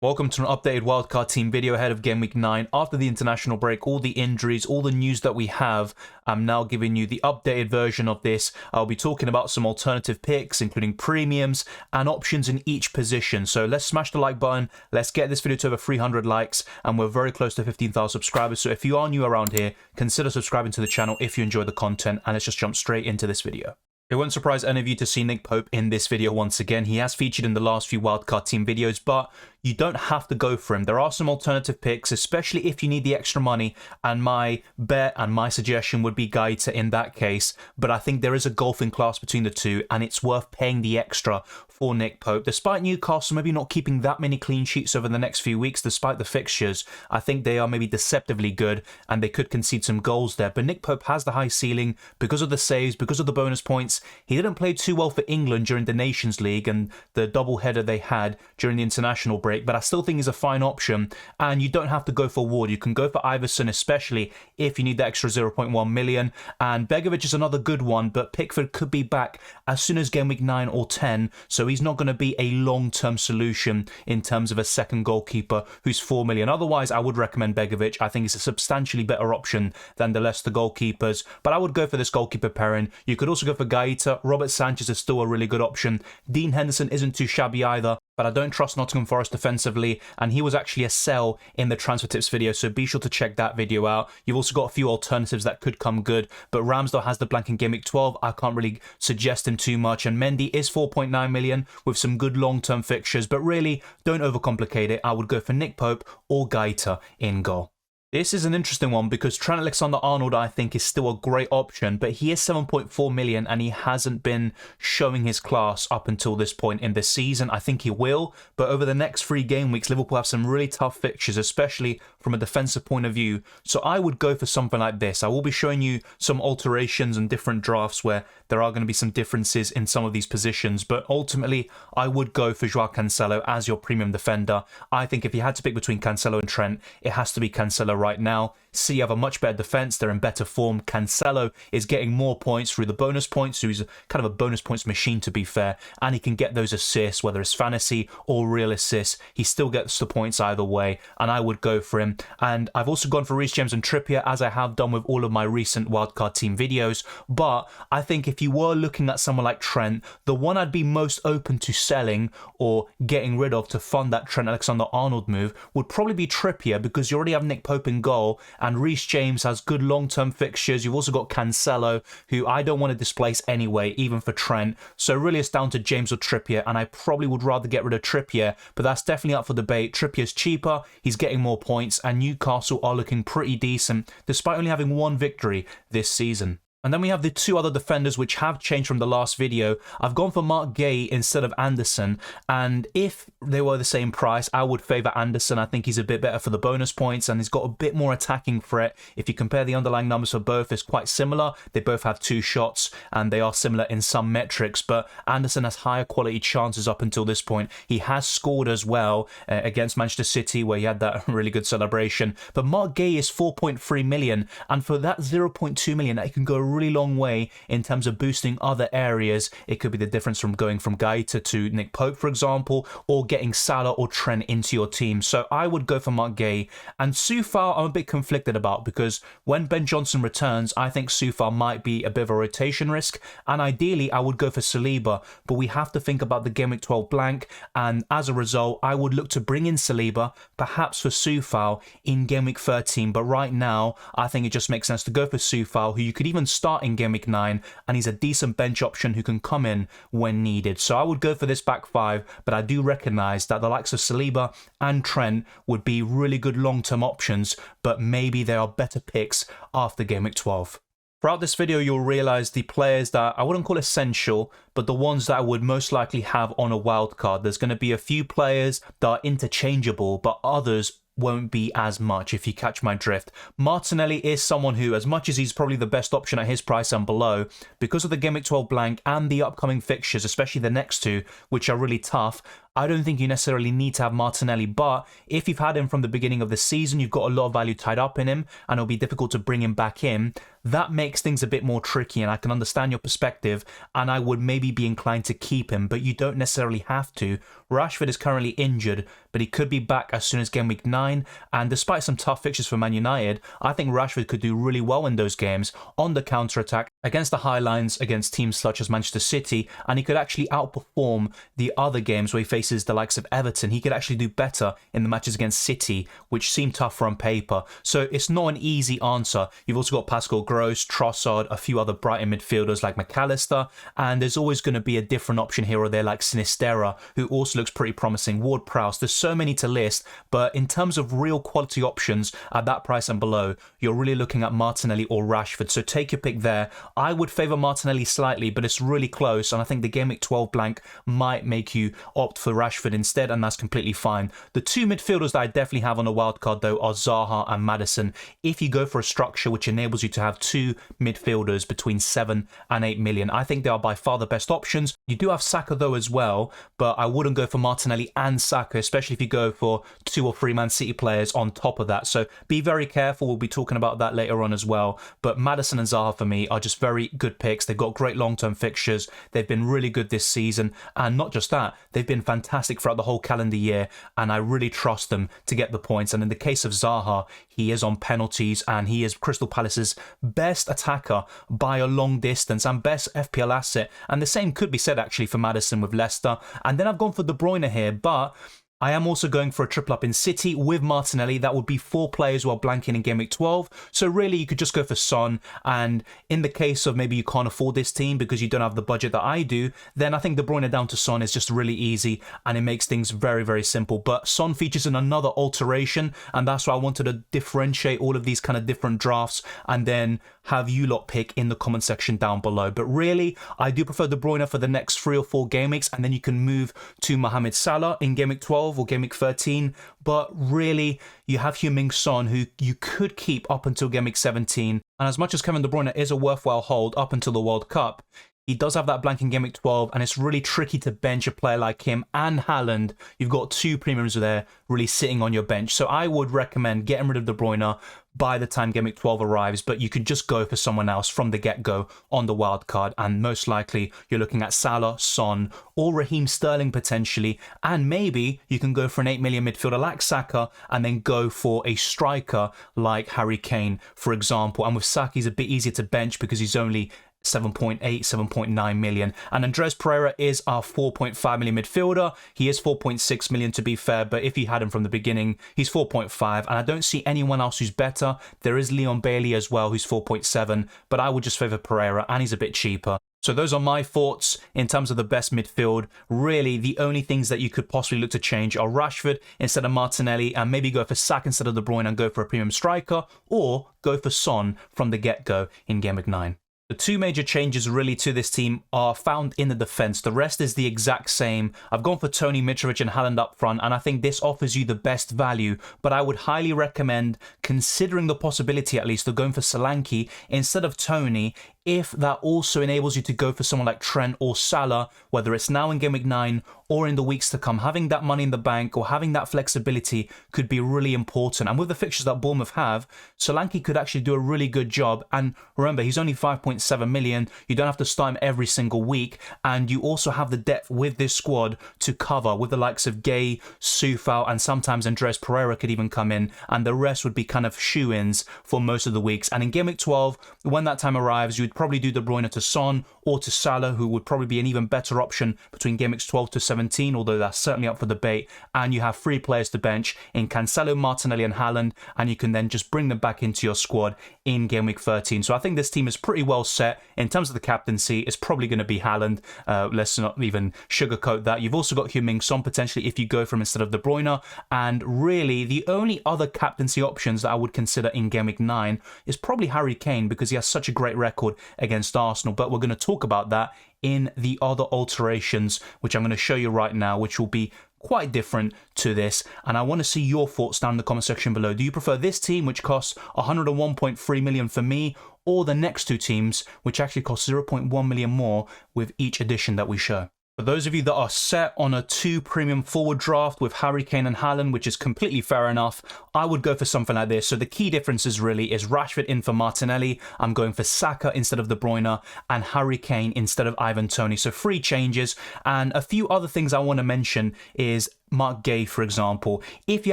Welcome to an updated Wildcard Team video ahead of Game Week 9. After the international break, all the injuries, all the news that we have, I'm now giving you the updated version of this. I'll be talking about some alternative picks, including premiums and options in each position. So let's smash the like button. Let's get this video to over 300 likes, and we're very close to 15,000 subscribers. So if you are new around here, consider subscribing to the channel if you enjoy the content, and let's just jump straight into this video. It won't surprise any of you to see Nick Pope in this video once again. He has featured in the last few Wildcard Team videos, but you don't have to go for him. There are some alternative picks, especially if you need the extra money, and my bet and my suggestion would be Gaeta in that case. But I think there is a golfing class between the two, and it's worth paying the extra for Nick Pope. Despite Newcastle maybe not keeping that many clean sheets over the next few weeks, despite the fixtures, I think they are maybe deceptively good, and they could concede some goals there. But Nick Pope has the high ceiling because of the saves, because of the bonus points. He didn't play too well for England during the Nations League and the double-header they had during the international break, but I still think he's a fine option, and you don't have to go for Ward. You can go for Iverson, especially if you need the extra 0.1 million, and Begovic is another good one, but Pickford could be back as soon as Game Week 9 or 10, so he's not going to be a long-term solution in terms of a second goalkeeper who's 4 million. Otherwise, I would recommend Begovic. I think it's a substantially better option than the Leicester goalkeepers, but I would go for this goalkeeper pairing. You could also go for Gaeta. Robert Sanchez is still a really good option. Dean Henderson isn't too shabby either, but I don't trust Nottingham Forest defensively, and he was actually a sell in the transfer tips video, so be sure to check that video out. You've also got a few alternatives that could come good, but Ramsdale has the blank in Game Week 12. I can't really suggest him too much, and Mendy is 4.9 million with some good long-term fixtures, but really don't overcomplicate it. I would go for Nick Pope or Gaeta in goal. This is an interesting one because Trent Alexander-Arnold, I think, is still a great option, but he is 7.4 million and he hasn't been showing his class up until this point in this season. I think he will, but over the next 3 game weeks, Liverpool have some really tough fixtures, especially from a defensive point of view. So I would go for something like this. I will be showing you some alterations and different drafts where there are going to be some differences in some of these positions, but ultimately, I would go for Joao Cancelo as your premium defender. I think if you had to pick between Cancelo and Trent, it has to be Cancelo right now. City have a much better defence, they're in better form. Cancelo is getting more points through the bonus points, so he's kind of a bonus points machine, to be fair, and he can get those assists, whether it's fantasy or real assists. He still gets the points either way, and I would go for him. And I've also gone for Reece James and Trippier, as I have done with all of my recent Wildcard Team videos, but I think if you were looking at someone like Trent, the one I'd be most open to selling or getting rid of to fund that Trent Alexander-Arnold move would probably be Trippier, because you already have Nick Pope in goal, and Reece James has good long-term fixtures. You've also got Cancelo, who I don't want to displace anyway, even for Trent. So really it's down to James or Trippier, and I probably would rather get rid of Trippier, but that's definitely up for debate. Trippier's cheaper, he's getting more points, and Newcastle are looking pretty decent, despite only having 1 victory this season. And then we have the 2 other defenders which have changed from the last video. I've gone for Mark Gay instead of Anderson, and if they were the same price, I would favour Anderson. I think he's a bit better for the bonus points, and he's got a bit more attacking threat. If you compare the underlying numbers for both, it's quite similar. They both have 2 shots, and they are similar in some metrics, but Anderson has higher quality chances up until this point. He has scored as well against Manchester City, where he had that really good celebration. But Mark Gay is 4.3 million, and for that 0.2 million, it can go a really long way in terms of boosting other areas. It could be the difference from going from Gaeta to Nick Pope, for example, or getting Salah or Trent into your team. So I would go for Mark Gay. And Soufal, I'm a bit conflicted about, because when Ben Johnson returns, I think Soufal might be a bit of a rotation risk, and ideally I would go for Saliba, but we have to think about the Game Week 12 blank, and as a result, I would look to bring in Saliba, perhaps for Soufal in Game Week 13, but right now, I think it just makes sense to go for Soufal, who you could even start in Game Week 9, and he's a decent bench option who can come in when needed. So I would go for this back 5, but I do recognise that the likes of Saliba and Trent would be really good long-term options, but maybe there are better picks after Game Week 12. Throughout this video, you'll realise the players that I wouldn't call essential, but the ones that I would most likely have on a wildcard. There's going to be a few players that are interchangeable, but others won't be as much, if you catch my drift. Martinelli is someone who, as much as he's probably the best option at his price and below, because of the Game Week 12 blank and the upcoming fixtures, especially the next 2, which are really tough, I don't think you necessarily need to have Martinelli, but if you've had him from the beginning of the season, you've got a lot of value tied up in him, and it'll be difficult to bring him back in. That makes things a bit more tricky, and I can understand your perspective, and I would maybe be inclined to keep him, but you don't necessarily have to. Rashford is currently injured, but he could be back as soon as game week 9, and despite some tough fixtures for Man United, I think Rashford could do really well in those games on the counter-attack against the high lines, against teams such as Manchester City, and he could actually outperform the other games where he faces the likes of Everton. He could actually do better in the matches against City, which seem tougher on paper. So it's not an easy answer. You've also got Pascal Gross, Trossard, a few other Brighton midfielders like McAllister, and there's always going to be a different option here or there like Sinisterra, who also looks pretty promising, Ward-Prowse. There's so many to list, but in terms of real quality options at that price and below, you're really looking at Martinelli or Rashford. So take your pick there. I would favour Martinelli slightly, but it's really close, and I think the Game Week 12 blank might make you opt for Rashford instead, and that's completely fine. The two midfielders that I definitely have on a wildcard though are Zaha and Maddison. If you go for a structure which enables you to have two midfielders between 7 and 8 million, I think they are by far the best options. You do have Saka though as well, but I wouldn't go for Martinelli and Saka, especially if you go for 2 or 3 Man City players on top of that. So be very careful. We'll be talking about that later on as well. But Maddison and Zaha for me are just very good picks. They've got great long-term fixtures. They've been really good this season. And not just that, they've been fantastic throughout the whole calendar year. And I really trust them to get the points. And in the case of Zaha, he is on penalties and he is Crystal Palace's best attacker by a long distance and best FPL asset. And the same could be said actually for Maddison with Leicester. And then I've gone for De Bruyne here, but I am also going for a triple up in City with Martinelli. That would be 4 players while blanking in Game Week 12. So really, you could just go for Son. And in the case of maybe you can't afford this team because you don't have the budget that I do, then I think De Bruyne down to Son is just really easy and it makes things very, very simple. But Son features in another alteration, and that's why I wanted to differentiate all of these kind of different drafts and then have you lot pick in the comment section down below. But really, I do prefer De Bruyne for the next 3 or 4 game weeks, and then you can move to Mohamed Salah in Game Week 12 or Game Week 13. But really, you have Heung-min Son, who you could keep up until Game Week 17. And as much as Kevin De Bruyne is a worthwhile hold up until the World Cup, he does have that blank in Game Week 12, and it's really tricky to bench a player like him and Haaland. You've got 2 premiums there really sitting on your bench. So I would recommend getting rid of De Bruyne by the time Game Week 12 arrives, but you could just go for someone else from the get-go on the wild card, and most likely you're looking at Salah, Son, or Raheem Sterling potentially, and maybe you can go for an 8 million midfielder like Saka and then go for a striker like Harry Kane, for example. And with Saka, he's a bit easier to bench because he's only 7.8, 7.9 million. And Andres Pereira is our 4.5 million midfielder. He is 4.6 million to be fair, but if you had him from the beginning, he's 4.5. And I don't see anyone else who's better. There is Leon Bailey as well, who's 4.7, but I would just favour Pereira, and he's a bit cheaper. So those are my thoughts in terms of the best midfield. Really, the only things that you could possibly look to change are Rashford instead of Martinelli, and maybe go for Saka instead of De Bruyne and go for a premium striker, or go for Son from the get-go in Game Week 9. The 2 major changes really to this team are found in the defence. The rest is the exact same. I've gone for Tony, Mitrovic and Haaland up front, and I think this offers you the best value, but I would highly recommend considering the possibility at least of going for Solanke instead of Tony, if that also enables you to go for someone like Trent or Salah, whether it's now in Game Week 9 or in the weeks to come. Having that money in the bank or having that flexibility could be really important. And with the fixtures that Bournemouth have, Solanke could actually do a really good job. And remember, he's only 5.7 million. You don't have to start him every single week. And you also have the depth with this squad to cover with the likes of Gay, Soufal, and sometimes Andres Pereira could even come in. And the rest would be kind of shoe-ins for most of the weeks. And in Game Week 12, when that time arrives, you'd probably do De Bruyne to Son or to Salah, who would probably be an even better option between Game Weeks 12 to 17, although that's certainly up for debate. And you have 3 players to bench in Cancelo, Martinelli and Haaland, and you can then just bring them back into your squad in Game Week 13. So I think this team is pretty well set. In terms of the captaincy, it's probably going to be Haaland. Let's not even sugarcoat that. You've also got Heung-min Son potentially if you go for him instead of De Bruyne. And really, the only other captaincy options that I would consider in Game Week 9 is probably Harry Kane, because he has such a great record against Arsenal. But we're going to talk about that in the other alterations, which I'm going to show you right now, which will be quite different to this. And I want to see your thoughts down in the comment section below. Do you prefer this team, which costs 101.3 million for me, or the next 2 teams, which actually cost 0.1 million more with each edition that we show? For those of you that are set on a 2 premium forward draft with Harry Kane and Haaland, which is completely fair enough, I would go for something like this. So the key differences really is Rashford in for Martinelli, I'm going for Saka instead of De Bruyne, and Harry Kane instead of Ivan Toney. So 3 changes, and a few other things I want to mention is Mark Gay, for example. If you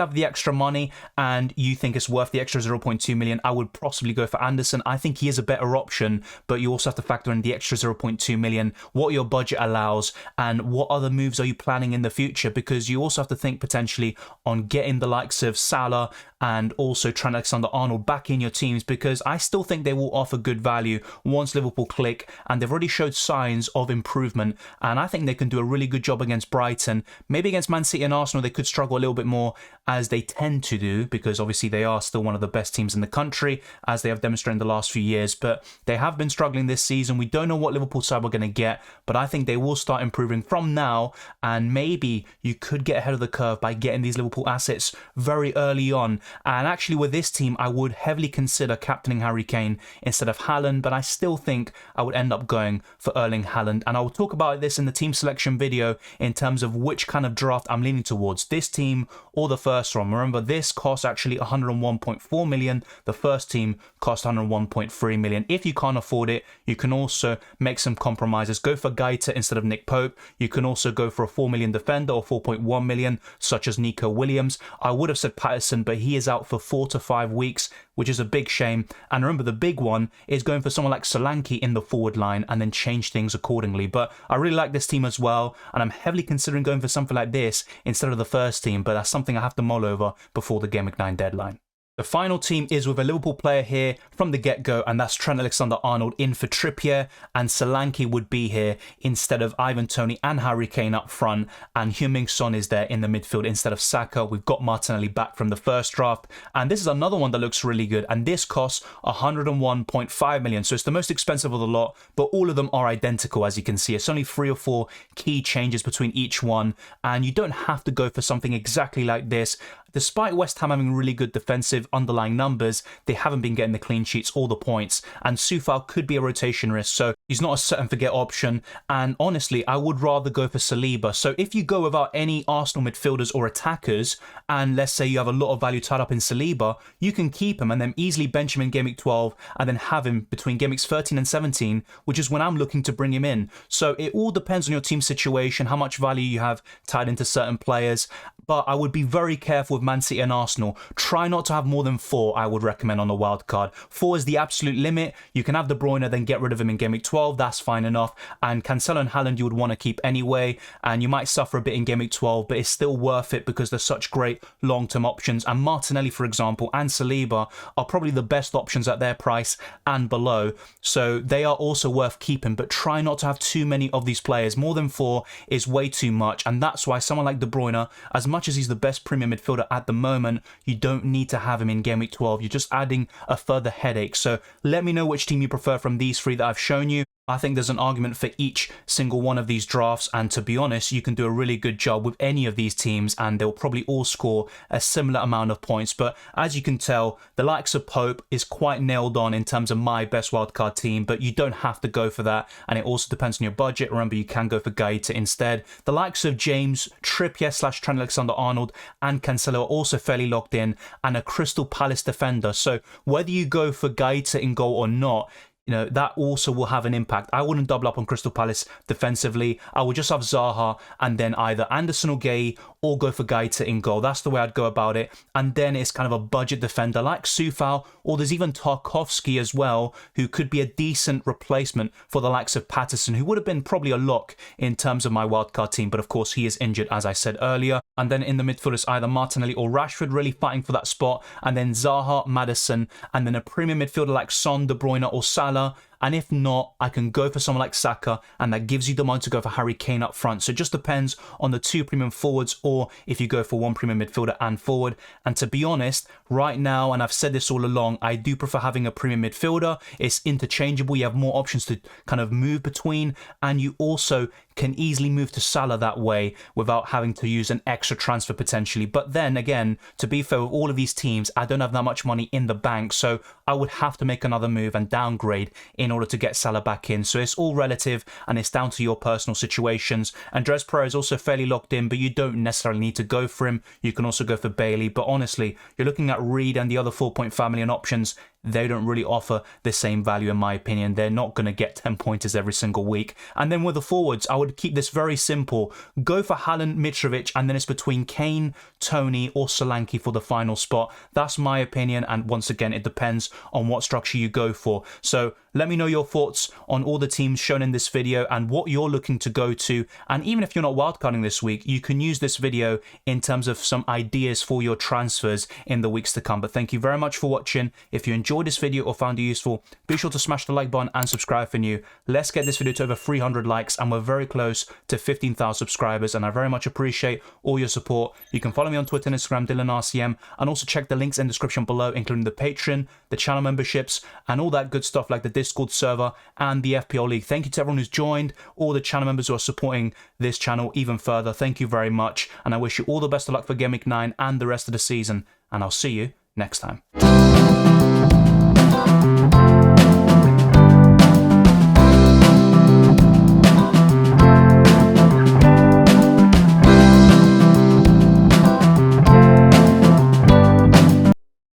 have the extra money and you think it's worth the extra 0.2 million, I would possibly go for Anderson. I think he is a better option, but you also have to factor in the extra 0.2 million, what your budget allows, and what other moves are you planning in the future, because you also have to think potentially on getting the likes of Salah and also Trent Alexander-Arnold back in your teams, because I still think they will offer good value once Liverpool click, and they've already showed signs of improvement, and I think they can do a really good job against Brighton. Maybe against Man City and Arsenal they could struggle a little bit more, as they tend to do, because obviously they are still one of the best teams in the country, as they have demonstrated in the last few years, but they have been struggling this season. We don't know what Liverpool side we're going to get, but I think they will start improving from now, and maybe you could get ahead of the curve by getting these Liverpool assets very early on. And actually with this team, I would heavily consider captaining Harry Kane instead of Haaland, but I still think I would end up going for Erling Haaland. And I will talk about this in the team selection video in terms of which kind of draft I'm leaning towards, this team or the first one. Remember, this costs actually 101.4 million. The first team cost 101.3 million. If you can't afford it, you can also make some compromises. Go for Gaeta instead of Nick Pope. You can also go for a 4 million defender or 4.1 million, such as Nico Williams. I would have said Patterson, but he is out for 4 to 5 weeks, which is a big shame. And remember, the big one is going for someone like Solanke in the forward line and then change things accordingly. But I really like this team as well, and I'm heavily considering going for something like this instead of the first team, but that's something I have to mull over before the Game Week 9 deadline. The final team is with a Liverpool player here from the get-go, and that's Trent Alexander-Arnold in for Trippier, and Solanke would be here instead of Ivan Toney and Harry Kane up front, and Heung-min Son is there in the midfield instead of Saka. We've got Martinelli back from the first draft, and this is another one that looks really good, and this costs 101.5 million, so it's the most expensive of the lot, but all of them are identical, as you can see. It's only 3 or 4 key changes between each one, and you don't have to go for something exactly like this. Despite West Ham having really good defensive underlying numbers, they haven't been getting the clean sheets or the points, and Soufal could be a rotation risk, so he's not a set and forget option, and honestly, I would rather go for Saliba. So if you go without any Arsenal midfielders or attackers, and let's say you have a lot of value tied up in Saliba, you can keep him and then easily bench him in Game Week 12, and then have him between Game Weeks 13 and 17, which is when I'm looking to bring him in. So it all depends on your team situation, how much value you have tied into certain players, but I would be very careful with Man City and Arsenal. Try not to have more than 4, I would recommend on the wild card. 4 is the absolute limit. You can have De Bruyne, then get rid of him in Game Week 12, that's fine enough. And Cancelo and Haaland you would want to keep anyway, and you might suffer a bit in Game Week 12, but it's still worth it because they're such great long-term options. And Martinelli, for example, and Saliba are probably the best options at their price and below, so they are also worth keeping, but try not to have too many of these players. More than 4 is way too much, and that's why someone like De Bruyne, as much as he's the best premium midfielder at the moment, you don't need to have him in Game Week 12. You're just adding a further headache. So let me know which team you prefer from these 3 that I've shown you. I think there's an argument for each single one of these drafts, and to be honest, you can do a really good job with any of these teams and they'll probably all score a similar amount of points. But as you can tell, the likes of Pope is quite nailed on in terms of my best wildcard team, but you don't have to go for that, and it also depends on your budget. Remember, you can go for Gaeta instead. The likes of James, Trippier / Trent Alexander-Arnold and Cancelo are also fairly locked in, and a Crystal Palace defender. So whether you go for Gaeta in goal or not, you know, that also will have an impact. I wouldn't double up on Crystal Palace defensively. I would just have Zaha and then either Anderson or Gay, or go for Gaeta in goal. That's the way I'd go about it. And then it's kind of a budget defender like Soufal, or there's even Tarkowski as well, who could be a decent replacement for the likes of Patterson, who would have been probably a lock in terms of my wildcard team. But of course, he is injured, as I said earlier. And then in the midfield, it's either Martinelli or Rashford really fighting for that spot. And then Zaha, Maddison, and then a premium midfielder like Son, De Bruyne or Salah. And if not, I can go for someone like Saka, and that gives you the money to go for Harry Kane up front. So it just depends on the 2 premium forwards, or if you go for 1 premium midfielder and forward. And to be honest, right now, and I've said this all along, I do prefer having a premium midfielder. It's interchangeable. You have more options to kind of move between, and you also can easily move to Salah that way without having to use an extra transfer potentially. But then again, to be fair, with all of these teams, I don't have that much money in the bank, so I would have to make another move and downgrade in order to get Salah back in. So it's all relative and it's down to your personal situations. Andres Pereira is also fairly locked in, but you don't necessarily need to go for him. You can also go for Bailey, but honestly, you're looking at Reed and the other 4.5 million options. They don't really offer the same value in my opinion. They're not going to get 10 pointers every single week. And then with the forwards, I would keep this very simple. Go for Haaland, Mitrovic, and then it's between Kane, Tony, or Solanke for the final spot. That's my opinion, and once again, it depends on what structure you go for. So let me know your thoughts on all the teams shown in this video and what you're looking to go to. And even if you're not wildcarding this week, you can use this video in terms of some ideas for your transfers in the weeks to come. But thank you very much for watching. If you enjoyed this video or found it useful, be sure to smash the like button and subscribe for new. Let's get this video to over 300 likes, and we're very close to 15,000 subscribers, and I very much appreciate all your support. You can follow me on Twitter and Instagram, DylanRCM, and also check the links in the description below, including the Patreon, the channel memberships, and all that good stuff like the Discord server and the FPL League. Thank you to everyone who's joined, all the channel members who are supporting this channel even further. Thank you very much, and I wish you all the best of luck for Gameweek 9 and the rest of the season, and I'll see you next time.